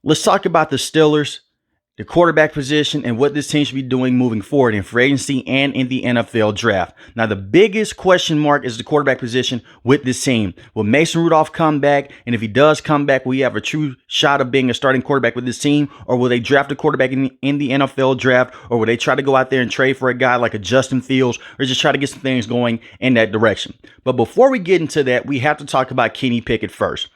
Let's talk about the Steelers, the quarterback position, and what this team should be doing moving forward in free agency and in the NFL draft. Now, the biggest question mark is the quarterback position with this team. Will Mason Rudolph come back? And if he does come back, will he have a true shot of being a starting quarterback with this team? Or will they draft a quarterback in the NFL draft? Or will they try to go out there and trade for a guy like a Justin Fields, or just try to get some things going in that direction? But before we get into that, we have to talk about Kenny Pickett first.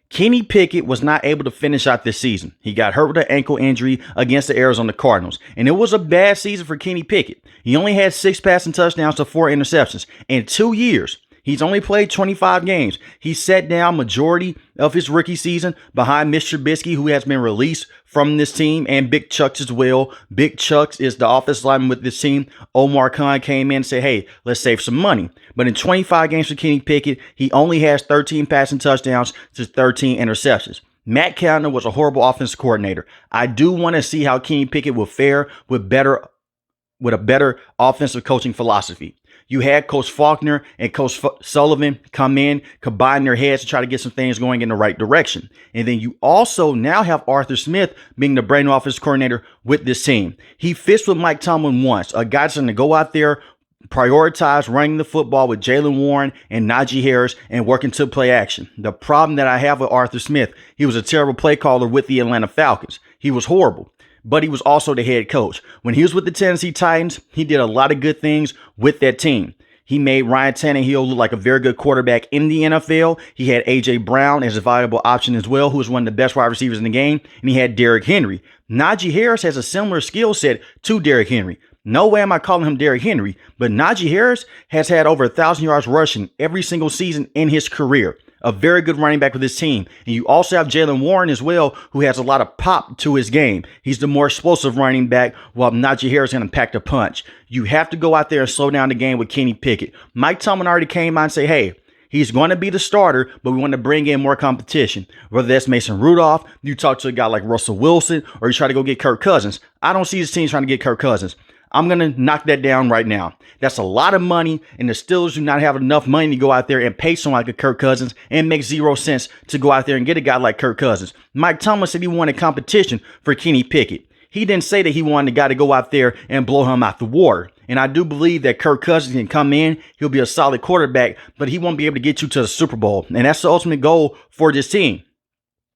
Kenny Pickett was not able to finish out this season. He got hurt with an ankle injury against the Arizona Cardinals, and it was a bad season for Kenny Pickett. He only had 6 passing touchdowns to 4 interceptions. In 2 years, he's only played 25 games. He sat down majority of his rookie season behind Mitch Trubisky, who has been released from this team, and Big Chucks as well. Big Chucks is the offensive lineman with this team. Omar Khan came in and said, hey, let's save some money. But in 25 games for Kenny Pickett, he only has 13 passing touchdowns to 13 interceptions. Matt Canada was a horrible offensive coordinator. I do want to see how Kenny Pickett will fare with a better offensive coaching philosophy. You had Coach Faulkner and Coach Sullivan come in, combine their heads to try to get some things going in the right direction. And then you also now have Arthur Smith being the brand new offensive coordinator with this team. He fits with Mike Tomlin once, a guy that's going to go out there, prioritize running the football with Jalen Warren and Najee Harris and working to play action. The problem that I have with Arthur Smith, he was a terrible play caller with the Atlanta Falcons. He was horrible. But he was also the head coach. When he was with the Tennessee Titans, he did a lot of good things with that team. He made Ryan Tannehill look like a very good quarterback in the NFL. He had A.J. Brown as a valuable option as well, who was one of the best wide receivers in the game. And he had Derrick Henry. Najee Harris has a similar skill set to Derrick Henry. No way am I calling him Derrick Henry, but Najee Harris has had over 1,000 yards rushing every single season in his career. A very good running back with this team. And you also have Jalen Warren as well, who has a lot of pop to his game. He's the more explosive running back, while Najee Harris is going to pack the punch. You have to go out there and slow down the game with Kenny Pickett. Mike Tomlin already came out and say, hey, he's going to be the starter, but we want to bring in more competition. Whether that's Mason Rudolph, you talk to a guy like Russell Wilson, or you try to go get Kirk Cousins. I don't see this team trying to get Kirk Cousins. I'm going to knock that down right now. That's a lot of money, and the Steelers do not have enough money to go out there and pay someone like a Kirk Cousins, and it makes 0 sense to go out there and get a guy like Kirk Cousins. Mike Tomlin said he wanted competition for Kenny Pickett. He didn't say that he wanted a guy to go out there and blow him out the water. And I do believe that Kirk Cousins can come in, he'll be a solid quarterback, but he won't be able to get you to the Super Bowl. And that's the ultimate goal for this team.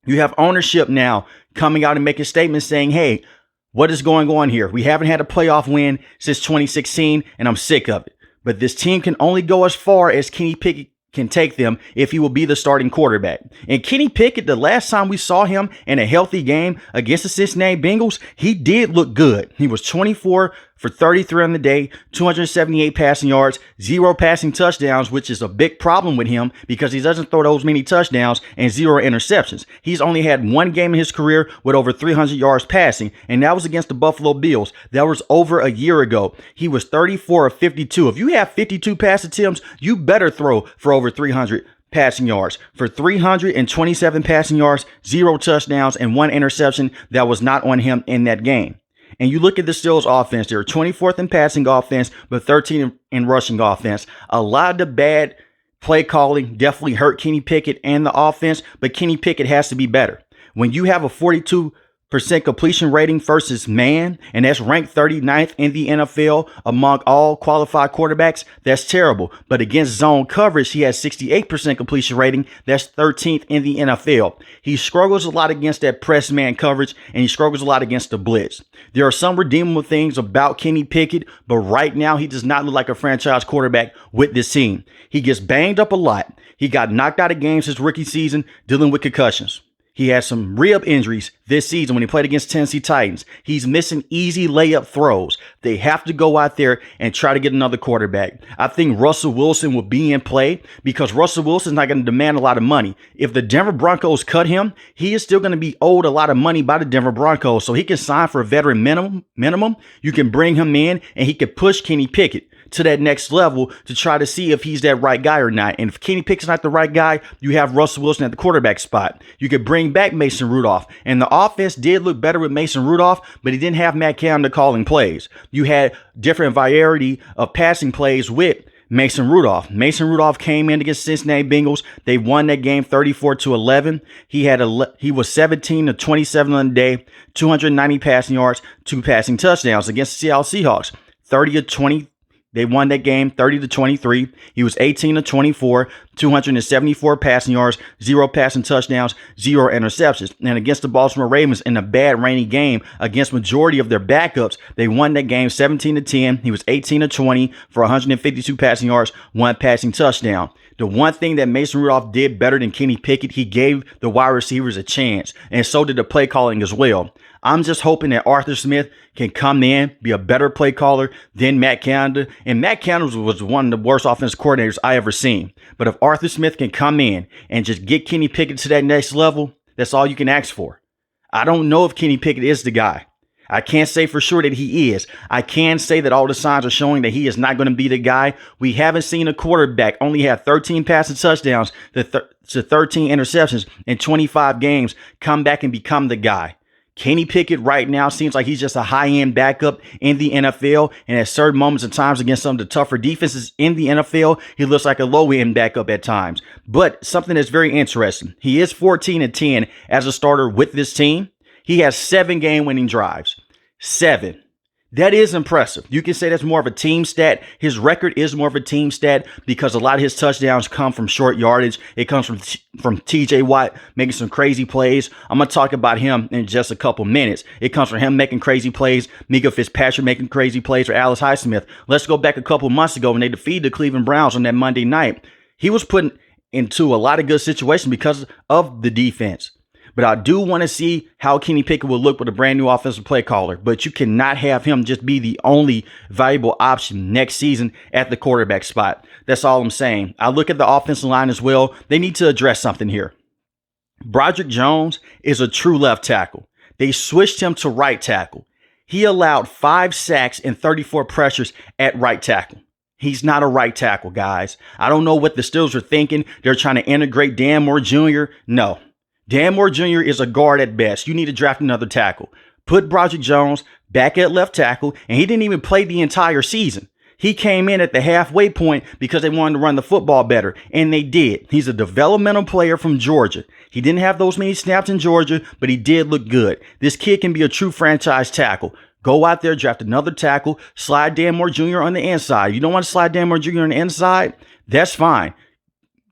You have ownership now coming out and making statements saying, hey, what is going on here? We haven't had a playoff win since 2016, and I'm sick of it. But this team can only go as far as Kenny Pickett can take them if he will be the starting quarterback. And Kenny Pickett, the last time we saw him in a healthy game against the Cincinnati Bengals, he did look good. He was 24 for 33 on the day, 278 passing yards, 0 passing touchdowns, which is a big problem with him because he doesn't throw those many touchdowns, and 0 interceptions. He's only had 1 game in his career with over 300 yards passing, and that was against the Buffalo Bills. That was over a year ago. He was 34 of 52. If you have 52 pass attempts, you better throw for over 300 passing yards. For 327 passing yards, 0 touchdowns, and 1 interception that was not on him in that game. And you look at the Steelers offense, they're 24th in passing offense, but 13th in rushing offense. A lot of the bad play calling definitely hurt Kenny Pickett and the offense, but Kenny Pickett has to be better. When you have a 42% completion rating versus man, and that's ranked 39th in the NFL among all qualified quarterbacks, that's terrible. But against zone coverage, he has 68% completion rating. That's 13th in the NFL. He struggles a lot against that press man coverage, and he struggles a lot against the blitz. There are some redeemable things about Kenny Pickett, but right now he does not look like a franchise quarterback with this team. He gets banged up a lot. He got knocked out of games his rookie season dealing with concussions. He had some rib injuries this season when he played against Tennessee Titans. He's missing easy layup throws. They have to go out there and try to get another quarterback. I think Russell Wilson will be in play because Russell Wilson's not going to demand a lot of money. If the Denver Broncos cut him, he is still going to be owed a lot of money by the Denver Broncos. So he can sign for a veteran minimum. You can bring him in and he can push Kenny Pickett to that next level to try to see if he's that right guy or not. And if Kenny Pickett's not the right guy, you have Russell Wilson at the quarterback spot. You could bring back Mason Rudolph. And the offense did look better with Mason Rudolph, but he didn't have Matt Canada calling plays. You had different variety of passing plays with Mason Rudolph. Mason Rudolph came in against Cincinnati Bengals. They won that game 34-11. He was 17 to 27 on the day, 290 passing yards, 2 passing touchdowns against the Seattle Seahawks. 30 to 20. They won that game 30-23. He was 18 to 24, 274 passing yards, 0 passing touchdowns, 0 interceptions. And against the Baltimore Ravens in a bad rainy game against majority of their backups, they won that game 17 to 10. He was 18 to 20 for 152 passing yards, 1 passing touchdown. The one thing that Mason Rudolph did better than Kenny Pickett, he gave the wide receivers a chance, and so did the play calling as well. I'm just hoping that Arthur Smith can come in, be a better play caller than Matt Canada. And Matt Canada was one of the worst offensive coordinators I ever seen. But if Arthur Smith can come in and just get Kenny Pickett to that next level, that's all you can ask for. I don't know if Kenny Pickett is the guy. I can't say for sure that he is. I can say that all the signs are showing that he is not going to be the guy. We haven't seen a quarterback only have 13 passing touchdowns to 13 interceptions in 25 games come back and become the guy. Kenny Pickett right now seems like he's just a high-end backup in the NFL, and at certain moments and times against some of the tougher defenses in the NFL, he looks like a low-end backup at times. But something that's very interesting, he is 14-10 as a starter with this team. He has 7 game-winning drives. 7. That is impressive. You can say that's more of a team stat. His record is more of a team stat because a lot of his touchdowns come from short yardage. It comes from TJ Watt making some crazy plays. I'm going to talk about him in just a couple minutes. It comes from him making crazy plays, Mika Fitzpatrick making crazy plays, or Alex Highsmith. Let's go back a couple months ago when they defeated the Cleveland Browns on that Monday night. He was put into a lot of good situations because of the defense. But I do want to see how Kenny Pickett will look with a brand new offensive play caller. But you cannot have him just be the only valuable option next season at the quarterback spot. That's all I'm saying. I look at the offensive line as well. They need to address something here. Broderick Jones is a true left tackle. They switched him to right tackle. He allowed 5 sacks and 34 pressures at right tackle. He's not a right tackle, guys. I don't know what the Steelers are thinking. They're trying to integrate Dan Moore Jr. No. Dan Moore Jr. is a guard at best. You need to draft another tackle. Put Broderick Jones back at left tackle, and he didn't even play the entire season. He came in at the halfway point because they wanted to run the football better, and they did. He's a developmental player from Georgia. He didn't have those many snaps in Georgia, but he did look good. This kid can be a true franchise tackle. Go out there, draft another tackle, slide Dan Moore Jr. on the inside. You don't want to slide Dan Moore Jr. on the inside? That's fine.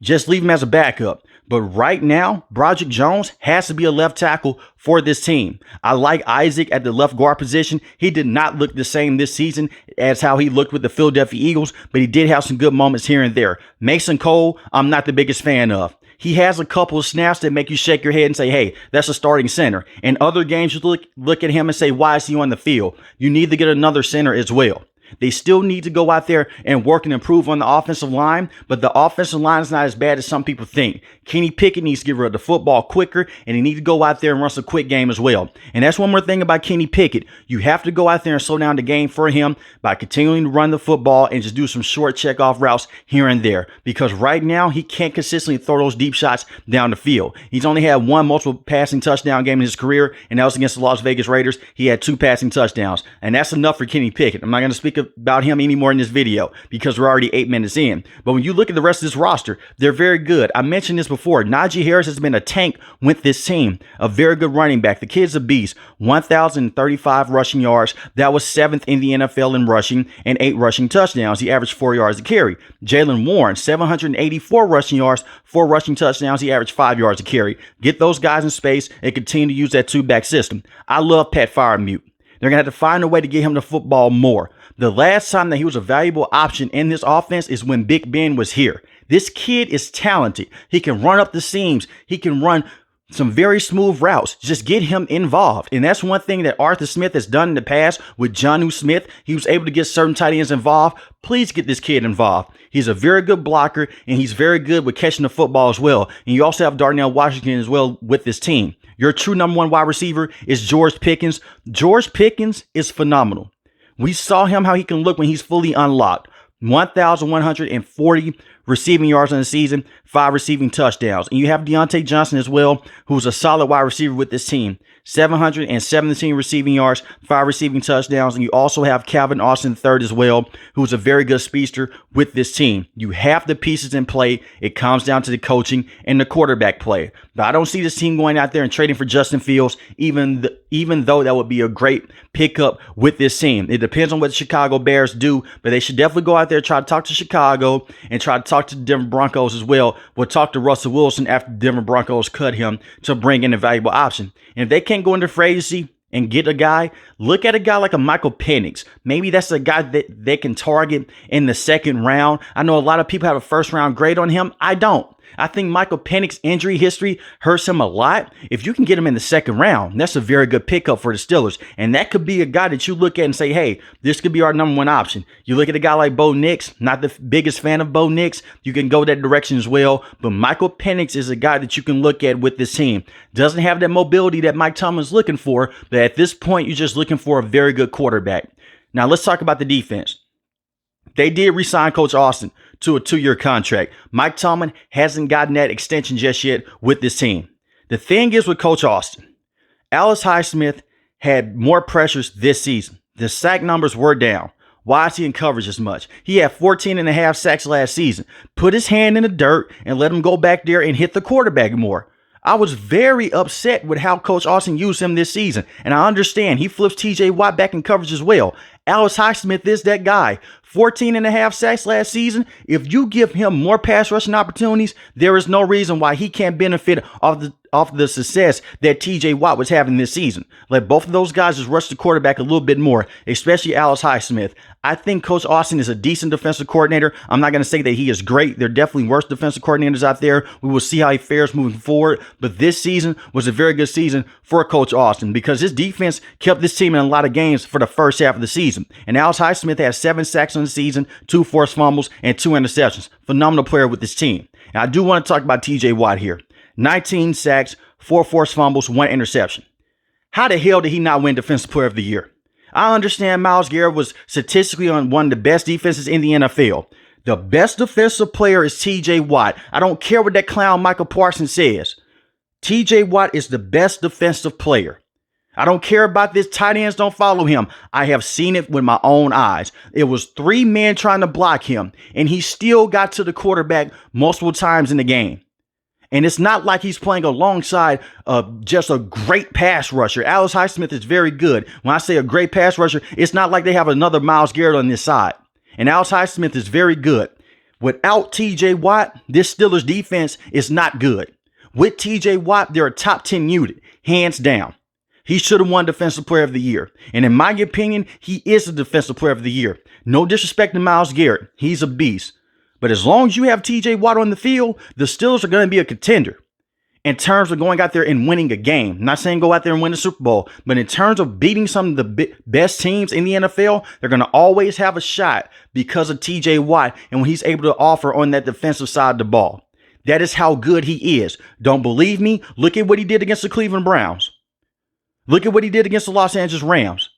Just leave him as a backup. But right now, Broderick Jones has to be a left tackle for this team. I like Isaac at the left guard position. He did not look the same this season as how he looked with the Philadelphia Eagles, but he did have some good moments here and there. Mason Cole, I'm not the biggest fan of. He has a couple of snaps that make you shake your head and say, hey, that's a starting center. In other games, you look at him and say, why is he on the field? You need to get another center as well. They still need to go out there and work and improve on the offensive line, but the offensive line is not as bad as some people think. Kenny Pickett needs to get rid of the football quicker, and he needs to go out there and run some quick game as well. And that's one more thing about Kenny Pickett. You have to go out there and slow down the game for him by continuing to run the football and just do some short check-off routes here and there. Because right now, he can't consistently throw those deep shots down the field. He's only had 1 multiple passing touchdown game in his career, and that was against the Las Vegas Raiders. He had 2 passing touchdowns, and that's enough for Kenny Pickett. I'm not going to speak about him anymore in this video because we're already 8 minutes in. But when you look at the rest of this roster, they're very good. I mentioned this before. Najee Harris has been a tank with this team. A very good running back. The kid's a beast. 1,035 rushing yards. That was 7th in the NFL in rushing and 8 rushing touchdowns. He averaged 4 yards a carry. Jalen Warren, 784 rushing yards, 4 rushing touchdowns. He averaged 5 yards a carry. Get those guys in space and continue to use that 2-back system. I love Pat Freiermuth. They're going to have to find a way to get him the football more. The last time that he was a valuable option in this offense is when Big Ben was here. This kid is talented. He can run up the seams. He can run some very smooth routes. Just get him involved. And that's one thing that Arthur Smith has done in the past with Jonnu Smith. He was able to get certain tight ends involved. Please get this kid involved. He's a very good blocker, and he's very good with catching the football as well. And you also have Darnell Washington as well with this team. Your true number 1 wide receiver is George Pickens. George Pickens is phenomenal. We saw him how he can look when he's fully unlocked. 1,140 receiving yards in the season, 5 receiving touchdowns. And you have Deontay Johnson as well, who's a solid wide receiver with this team. 717 receiving yards, 5 receiving touchdowns. And you also have Calvin Austin III as well, who's a very good speedster with this team. You have the pieces in play. It comes down to the coaching and the quarterback play. But I don't see this team going out there and trading for Justin Fields, even though that would be a great pickup with this team. It depends on what the Chicago Bears do, but they should definitely go out there, try to talk to Chicago and try to talk to the Denver Broncos as well. We'll talk to Russell Wilson after the Denver Broncos cut him to bring in a valuable option. And if they can't go into free agency and get a guy, look at a guy like a Michael Penix. Maybe that's a guy that they can target in the second round. I know a lot of people have a first round grade on him. I don't. I think Michael Penix's injury history hurts him a lot. If you can get him in the second round, that's a very good pickup for the Steelers. And that could be a guy that you look at and say, hey, this could be our number one option. You look at a guy like Bo Nix, not the biggest fan of Bo Nix. You can go that direction as well. But Michael Penix is a guy that you can look at with this team. Doesn't have that mobility that Mike Tomlin's looking for. But at this point, you're just looking for a very good quarterback. Now, let's talk about the defense. They did re-sign Coach Austin to a 2-year contract. Mike Tomlin hasn't gotten that extension just yet with this team. The thing is with Coach Austin, Alex Highsmith had more pressures this season. The sack numbers were down. Why is he in coverage as much? He had 14.5 sacks last season. Put his hand in the dirt and let him go back there and hit the quarterback more. I was very upset with how Coach Austin used him this season. And I understand he flips TJ Watt back in coverage as well. Alex Highsmith is that guy. 14.5 sacks last season. If you give him more pass rushing opportunities, there is no reason why he can't benefit off the success that TJ Watt was having this season. Let both of those guys just rush the quarterback a little bit more, especially Alex Highsmith. I think Coach Austin is a decent defensive coordinator. I'm not going to say that he is great. There are definitely worse defensive coordinators out there. We will see how he fares moving forward. But this season was a very good season for Coach Austin because his defense kept this team in a lot of games for the first half of the season. And Alex Highsmith has 7 sacks on the season, 2 forced fumbles, and 2 interceptions. Phenomenal player with this team. And I do want to talk about TJ Watt here. 19 sacks, 4 forced fumbles, 1 interception. How the hell did he not win Defensive Player of the Year? I understand Myles Garrett was statistically on one of the best defenses in the NFL. The best defensive player is TJ Watt. I don't care what that clown Michael Parsons says. TJ Watt is the best defensive player. I don't care about this. Tight ends don't follow him. I have seen it with my own eyes. It was 3 men trying to block him, and he still got to the quarterback multiple times in the game. And it's not like he's playing alongside just a great pass rusher. Alex Highsmith is very good. When I say a great pass rusher, it's not like they have another Myles Garrett on this side. And Alex Highsmith is very good. Without TJ Watt, this Steelers defense is not good. With TJ Watt, they're a top 10 unit, hands down. He should have won Defensive Player of the Year. And in my opinion, he is the Defensive Player of the Year. No disrespect to Myles Garrett. He's a beast. But as long as you have TJ Watt on the field, the Steelers are going to be a contender. In terms of going out there and winning a game. I'm not saying go out there and win the Super Bowl. But in terms of beating some of the best teams in the NFL, they're going to always have a shot because of TJ Watt and what he's able to offer on that defensive side of the ball. That is how good he is. Don't believe me? Look at what he did against the Cleveland Browns. Look at what he did against the Los Angeles Rams.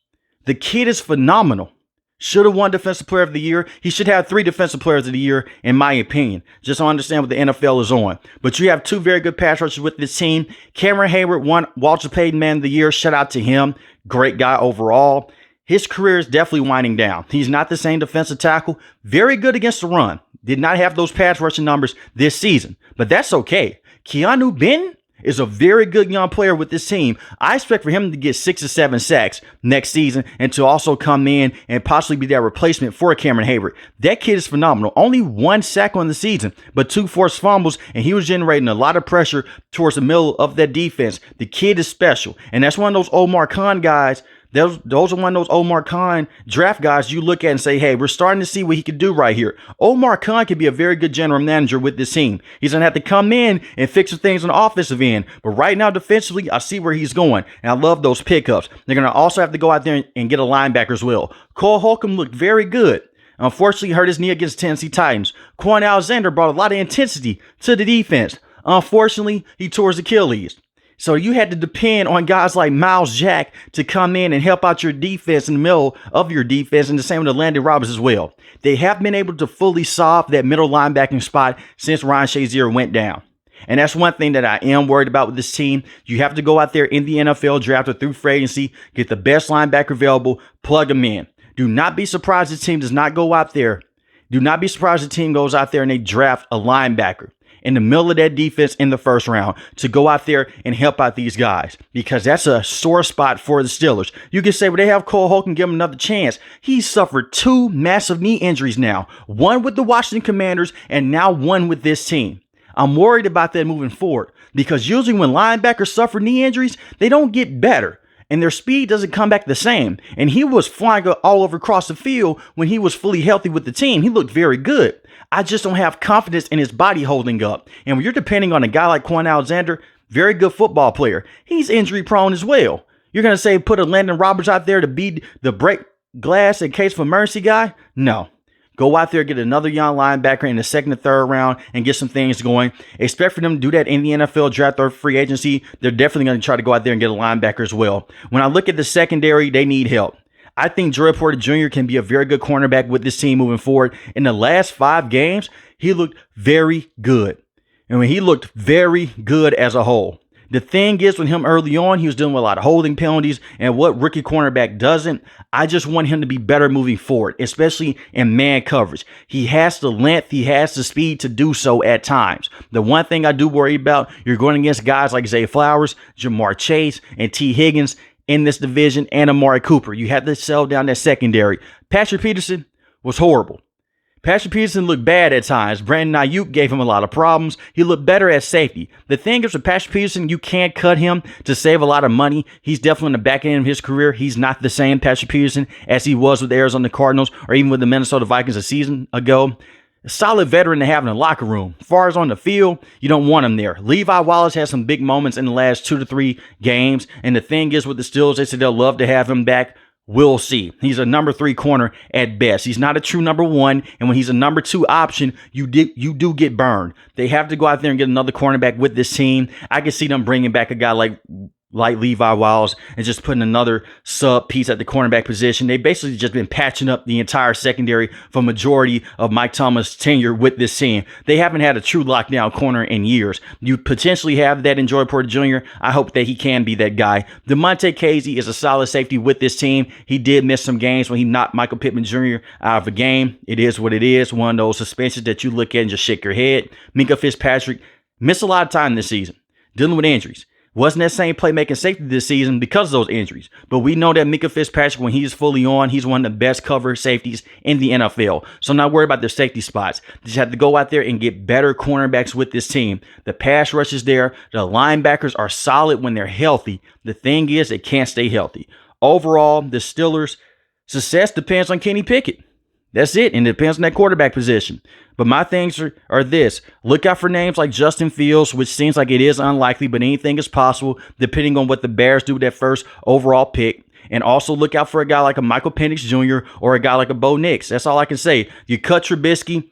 The kid is phenomenal. Should have won Defensive Player of the Year. He should have 3 Defensive Players of the Year, in my opinion. Just to understand what the NFL is on. But you have 2 very good pass rushers with this team. Cameron Hayward won Walter Payton Man of the Year. Shout out to him. Great guy overall. His career is definitely winding down. He's not the same defensive tackle. Very good against the run. Did not have those pass rushing numbers this season. But that's okay. Keanu Benton is a very good young player with this team. I expect for him to get 6 or 7 sacks next season and to also come in and possibly be that replacement for Cameron Hayward. That kid is phenomenal. Only 1 sack on the season, but 2 forced fumbles, and he was generating a lot of pressure towards the middle of that defense. The kid is special, and that's one of those Omar Khan guys. Those are one of those Omar Khan draft guys you look at and say, hey, we're starting to see what he can do right here. Omar Khan can be a very good general manager with this team. He's going to have to come in and fix some things on the offensive end. But right now, defensively, I see where he's going. And I love those pickups. They're going to also have to go out there and get a linebacker as well. Cole Holcomb looked very good. Unfortunately, he hurt his knee against the Tennessee Titans. Quan Alexander brought a lot of intensity to the defense. Unfortunately, he tore his Achilles. So you had to depend on guys like Miles Jack to come in and help out your defense in the middle of your defense, and the same with Landon Roberts as well. They have been able to fully solve that middle linebacking spot since Ryan Shazier went down. And that's one thing that I am worried about with this team. You have to go out there in the NFL draft or through free agency, get the best linebacker available, plug them in. Do not be surprised the team does not go out there. Do not be surprised the team goes out there and they draft a linebacker in the middle of that defense in the first round to go out there and help out these guys, because that's a sore spot for the Steelers. You can say, well, they have Cole Holcomb, give him another chance. He's suffered 2 massive knee injuries now, one with the Washington Commanders and now one with this team. I'm worried about that moving forward, because usually when linebackers suffer knee injuries, they don't get better and their speed doesn't come back the same. And he was flying all over across the field when he was fully healthy with the team. He looked very good. I just don't have confidence in his body holding up. And when you're depending on a guy like Quan Alexander, very good football player, he's injury prone as well. You're going to say put a Landon Roberts out there to be the break glass in case of emergency guy? No. Go out there, get another young linebacker in the second and third round and get some things going. Expect for them to do that in the NFL draft or free agency. They're definitely going to try to go out there and get a linebacker as well. When I look at the secondary, they need help. I think Joey Porter Jr. can be a very good cornerback with this team moving forward. In the last 5 games, he looked very good. I mean, he looked very good as a whole. The thing is, with him early on, he was dealing with a lot of holding penalties, and what rookie cornerback doesn't. I just want him to be better moving forward, especially in man coverage. He has the length, he has the speed to do so at times. The one thing I do worry about, you're going against guys like Zay Flowers, Jamar Chase, and T. Higgins in this division, and Amari Cooper. You have to sell down that secondary. Patrick Peterson was horrible. Patrick Peterson looked bad at times. Brandon Ayuk gave him a lot of problems. He looked better at safety. The thing is with Patrick Peterson, you can't cut him to save a lot of money. He's definitely in the back end of his career. He's not the same Patrick Peterson as he was with the Arizona Cardinals or even with the Minnesota Vikings a season ago. A solid veteran to have in the locker room. As far as on the field, you don't want him there. Levi Wallace has some big moments in the last 2 to 3 games. And the thing is with the Steelers, they said they'll love to have him back. We'll see. He's a number 3 corner at best. He's not a true number 1. And when he's a number 2 option, you do get burned. They have to go out there and get another cornerback with this team. I can see them bringing back a guy like Levi Wallace and just putting another sub piece at the cornerback position. They basically just been patching up the entire secondary for majority of Mike Thomas' tenure with this team. They haven't had a true lockdown corner in years. You potentially have that in Joey Porter Jr. I hope that he can be that guy. DeMonte Casey is a solid safety with this team. He did miss some games when he knocked Michael Pittman Jr. out of a game. It is what it is. One of those suspensions that you look at and just shake your head. Minkah Fitzpatrick missed a lot of time this season, dealing with injuries. Wasn't that same playmaking safety this season because of those injuries. But we know that Minkah Fitzpatrick, when he's fully on, he's one of the best cover safeties in the NFL. So I'm not worried about their safety spots. They just have to go out there and get better cornerbacks with this team. The pass rush is there. The linebackers are solid when they're healthy. The thing is, they can't stay healthy. Overall, the Steelers' success depends on Kenny Pickett. That's it, and it depends on that quarterback position. But my things are this. Look out for names like Justin Fields, which seems like it is unlikely, but anything is possible depending on what the Bears do with that first overall pick. And also look out for a guy like a Michael Penix Jr. or a guy like a Bo Nix. That's all I can say. You cut Trubisky,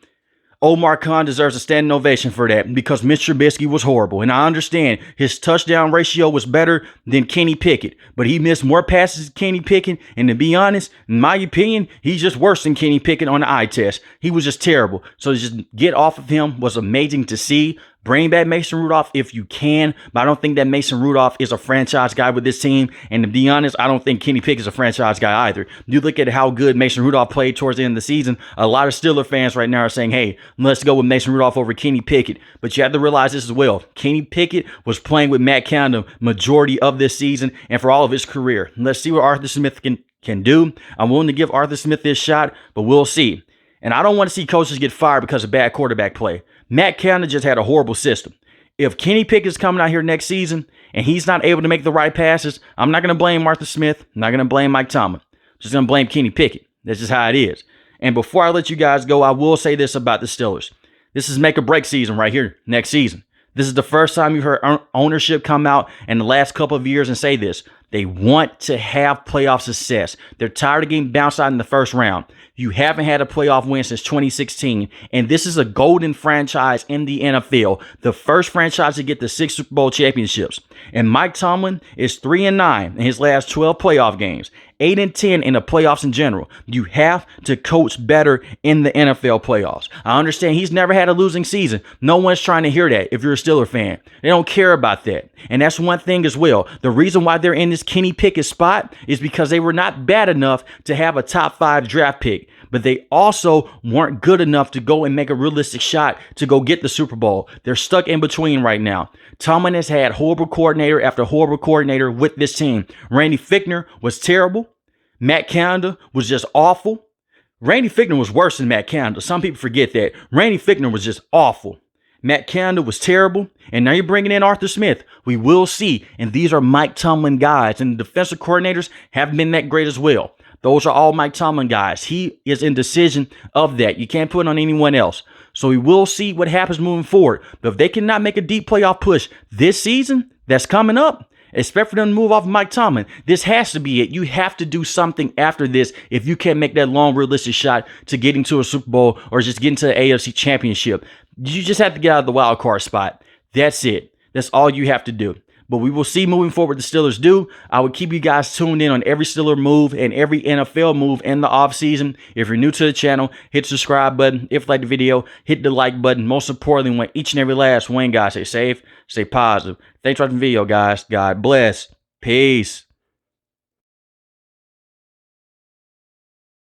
Omar Khan deserves a standing ovation for that because Mitch Trubisky was horrible. And I understand his touchdown ratio was better than Kenny Pickett, but he missed more passes than Kenny Pickett. And to be honest, in my opinion, he's just worse than Kenny Pickett on the eye test. He was just terrible. So just get off of him was amazing to see. Bring back Mason Rudolph if you can, but I don't think that Mason Rudolph is a franchise guy with this team. And to be honest, I don't think Kenny Pickett is a franchise guy either. You look at how good Mason Rudolph played towards the end of the season. A lot of Steeler fans right now are saying, hey, let's go with Mason Rudolph over Kenny Pickett. But you have to realize this as well. Kenny Pickett was playing with Matt Canada majority of this season and for all of his career. Let's see what Arthur Smith can do. I'm willing to give Arthur Smith this shot, but we'll see. And I don't want to see coaches get fired because of bad quarterback play. Matt Canada just had a horrible system. If Kenny Pickett's coming out here next season and he's not able to make the right passes, I'm not going to blame Arthur Smith. I'm not going to blame Mike Tomlin. I'm just going to blame Kenny Pickett. That's just how it is. And before I let you guys go, I will say this about the Steelers. This is make or break season right here next season. This is the first time you've heard ownership come out in the last couple of years and say this. They want to have playoff success. They're tired of getting bounced out in the first round. You haven't had a playoff win since 2016, and this is a golden franchise in the NFL, the first franchise to get the 6 Super Bowl championships. And Mike Tomlin is 3-9 in his last 12 playoff games, 8-10 in the playoffs in general. You have to coach better in the NFL playoffs. I understand he's never had a losing season. No one's trying to hear that if you're a Steeler fan. They don't care about that. And that's one thing as well. The reason why they're in this Kenny Pickett spot is because they were not bad enough to have a top 5 draft pick. But they also weren't good enough to go and make a realistic shot to go get the Super Bowl. They're stuck in between right now. Tomlin has had horrible coordinator after horrible coordinator with this team. Randy Fichtner was terrible. Matt Canada was just awful. Randy Fichtner was worse than Matt Canada. Some people forget that. Randy Fichtner was just awful. Matt Canada was terrible. And now you're bringing in Arthur Smith. We will see. And these are Mike Tomlin guys. And the defensive coordinators haven't been that great as well. Those are all Mike Tomlin guys. He is in decision of that. You can't put it on anyone else. So we will see what happens moving forward. But if they cannot make a deep playoff push this season that's coming up, expect for them to move off of Mike Tomlin. This has to be it. You have to do something after this if you can't make that long, realistic shot to getting to a Super Bowl or just getting to the AFC Championship. You just have to get out of the wild card spot. That's it. That's all you have to do. But we will see moving forward what the Steelers do. I will keep you guys tuned in on every Steeler move and every NFL move in the offseason. If you're new to the channel, hit the subscribe button. If you like the video, hit the like button. Most importantly, want each and every last one, guys, stay safe, stay positive. Thanks for watching the video, guys. God bless. Peace.